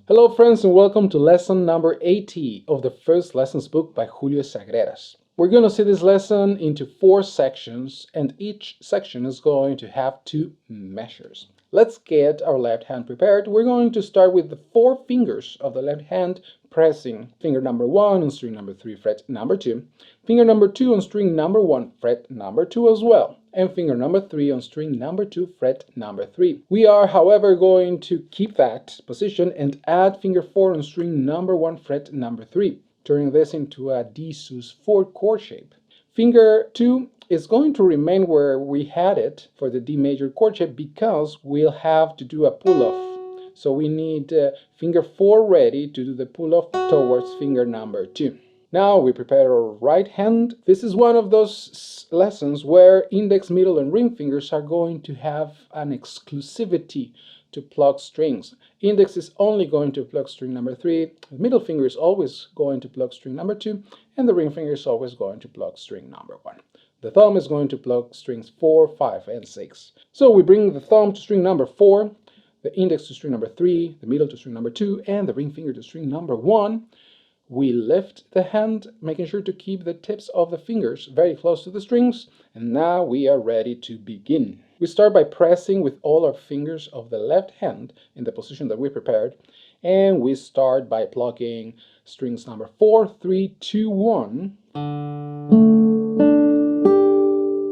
Hello friends and welcome to lesson number 80 of the first lessons book by Julio Sagreras. We're going to see this lesson into 4 sections and each section is going to have 2 measures. Let's get our left hand prepared. We're going to start with the 4 fingers of the left hand pressing finger number 1 on string number 3 fret number 2, finger number 2 on string number 1 fret number 2 as well, and finger number 3 on string number 2 fret number 3. We are however going to keep that position and add finger 4 on string number 1 fret number 3, turning this into a D sus4 chord shape. Finger 2 is going to remain where we had it for the D major chord shape because we'll have to do a pull-off. So we need finger 4 ready to do the pull-off towards finger number 2. Now we prepare our right hand. This is one of those lessons where index, middle, and ring fingers are going to have an exclusivity to pluck strings. Index is only going to pluck string number 3, the middle finger is always going to pluck string number 2, and the ring finger is always going to pluck string number 1. The thumb is going to pluck strings 4, 5, and 6. So we bring the thumb to string number 4, the index to string number 3, the middle to string number 2, and the ring finger to string number 1. We lift the hand, making sure to keep the tips of the fingers very close to the strings, and now we are ready to begin. We start by pressing with all our fingers of the left hand in the position that we prepared, and we start by plucking strings number 4, 3, 2, 1.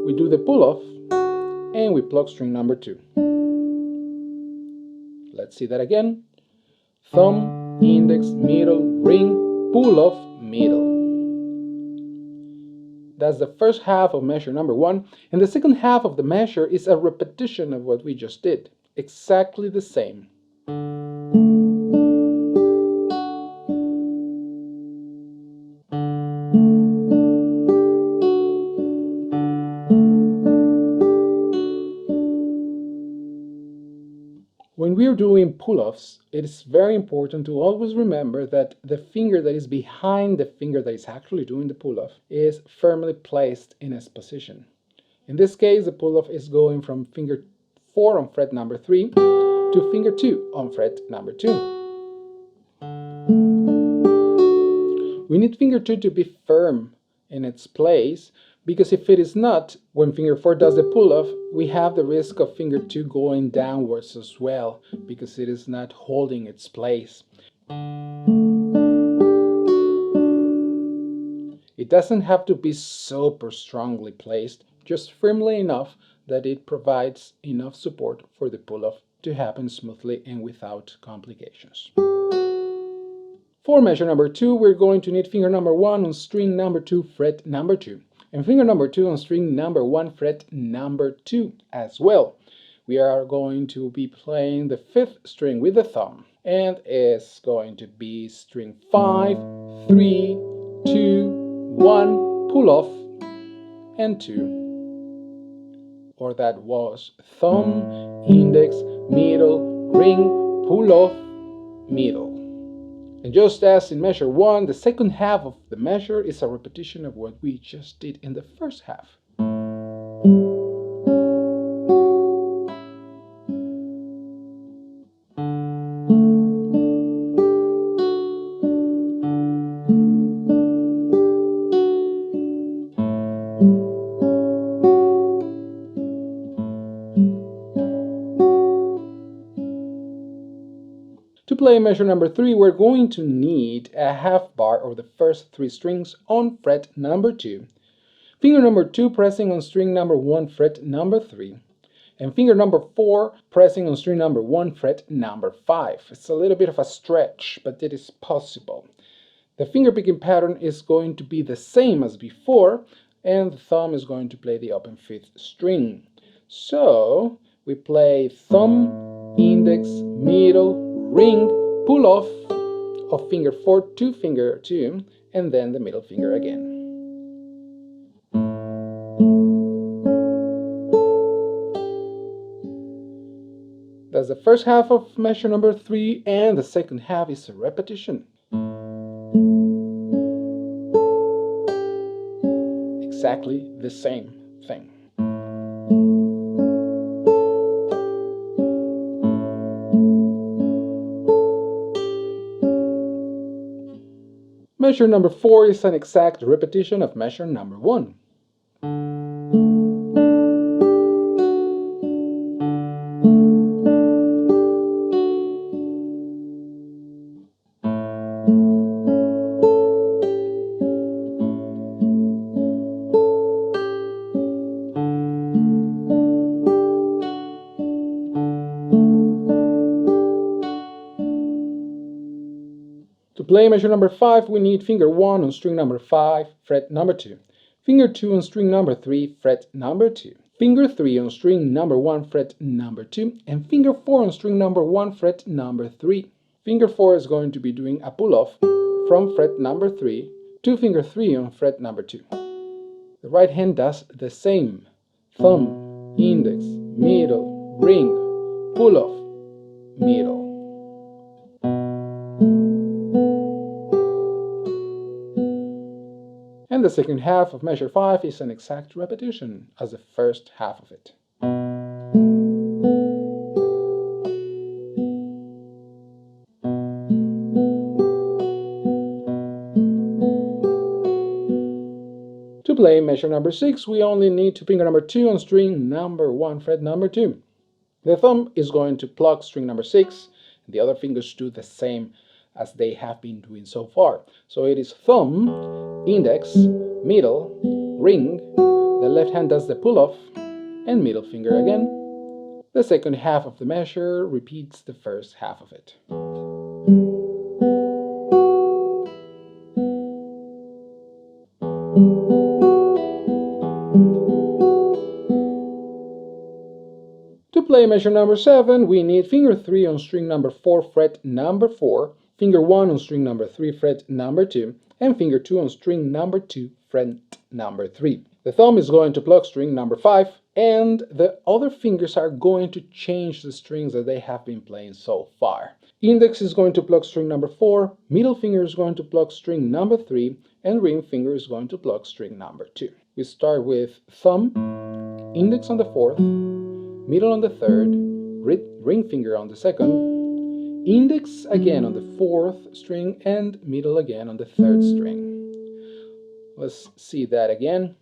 We do the pull-off, and we pluck string number 2. Let's see that again. Thumb, index, middle, ring, pull-off, middle. That's the first half of measure number 1, and the second half of the measure is a repetition of what we just did. Exactly the same. When we are doing pull-offs, it is very important to always remember that the finger that is behind the finger that is actually doing the pull-off is firmly placed in its position. In this case, the pull-off is going from finger 4 on fret number 3 to finger 2 on fret number 2. We need finger 2 to be firm in its place, because if it is not, when finger 4 does the pull-off, we have the risk of finger 2 going downwards as well, because it is not holding its place. It doesn't have to be super strongly placed, just firmly enough that it provides enough support for the pull-off to happen smoothly and without complications. For measure number 2, we're going to need finger number 1 on string number 2 fret number 2. And finger number 2 on string number 1 fret number 2 as well. We are going to be playing the 5th string with the thumb, and it's going to be string 5, 3, 2, 1, pull off, and 2. Or that was thumb, index, middle, ring, pull off, middle. And just as in measure 1, the second half of the measure is a repetition of what we just did in the first half. To play measure number 3, we're going to need a half bar of the first 3 strings on fret number 2, finger number 2 pressing on string number 1 fret number 3, and finger number 4 pressing on string number 1 fret number 5. It's a little bit of a stretch, but it is possible. The finger picking pattern is going to be the same as before, and the thumb is going to play the open 5th string. So we play thumb, index, middle, ring, pull off of finger 4 to finger 2, and then the middle finger again. That's the first half of measure number 3, and the second half is a repetition. Exactly the same thing. Measure number 4 is an exact repetition of measure number 1. To play measure number 5, we need finger 1 on string number 5, fret number 2. Finger 2 on string number 3, fret number 2. Finger 3 on string number 1, fret number 2. And finger 4 on string number 1, fret number 3. Finger 4 is going to be doing a pull-off from fret number 3 to finger 3 on fret number 2. The right hand does the same. Thumb, index, middle, ring, pull-off, middle. And the second half of measure 5 is an exact repetition as the first half of it. To play measure number 6, we only need to finger number 2 on string number 1, fret number 2. The thumb is going to pluck string number 6, and the other fingers do the same as they have been doing so far. So it is thumb, index, middle, ring, the left hand does the pull-off, and middle finger again. The second half of the measure repeats the first half of it. To play measure number 7, we need finger 3 on string number 4, fret number 4, finger 1 on string number 3, fret number 2, and finger 2 on string number 2, fret number 3. The thumb is going to pluck string number 5, and the other fingers are going to change the strings that they have been playing so far. Index is going to pluck string number 4, middle finger is going to pluck string number 3, and ring finger is going to pluck string number 2. We start with thumb, index on the 4th, middle on the 3rd, ring finger on the 2nd, index again on the 4th string, and middle again on the 3rd string. Let's see that again.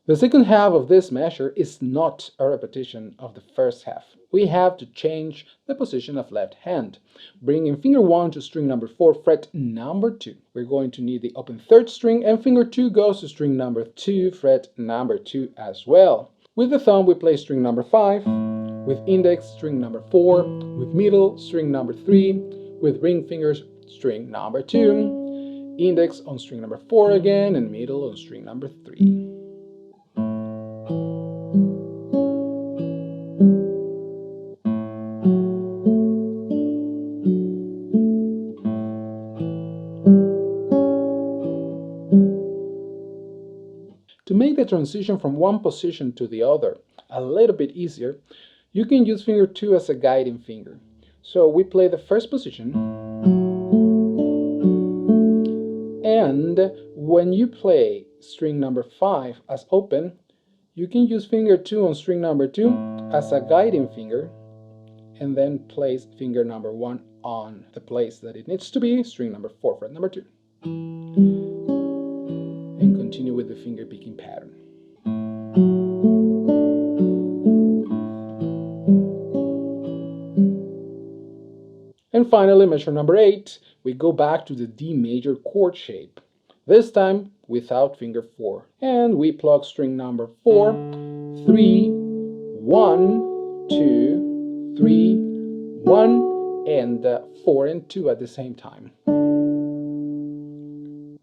The second half of this measure is not a repetition of the first half. We have to change the position of left hand. Bringing finger 1 to string number 4, fret number 2. We're going to need the open 3rd string, and finger 2 goes to string number 2, fret number 2 as well. With the thumb, we play string number 5, with index, string number 4, with middle, string number 3, with ring fingers, string number 2, index on string number 4 again, and middle on string number 3. To make the transition from one position to the other a little bit easier, you can use finger 2 as a guiding finger. So we play the first position, and when you play string number 5 as open, you can use finger 2 on string number 2 as a guiding finger, and then place finger number 1 on the place that it needs to be, string number 4, fret number 2. And continue with the finger picking pattern. And finally, measure number 8, we go back to the D major chord shape, this time without finger 4. And we pluck string number 4, 3, 1, 2, 3, 1, and 4 and 2 at the same time.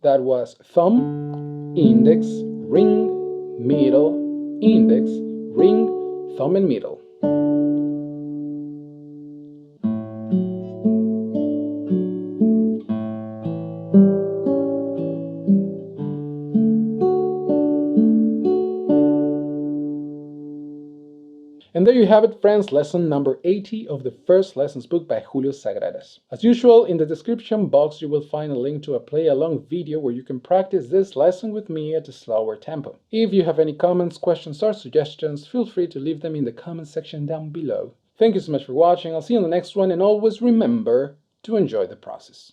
That was thumb, index, ring, middle, index, ring, thumb and middle. And there you have it, friends, lesson number 80 of the first lessons book by Julio Sagreras. As usual, in the description box you will find a link to a play-along video where you can practice this lesson with me at a slower tempo. If you have any comments, questions or suggestions, feel free to leave them in the comment section down below. Thank you so much for watching. I'll see you on the next one, and always remember to enjoy the process.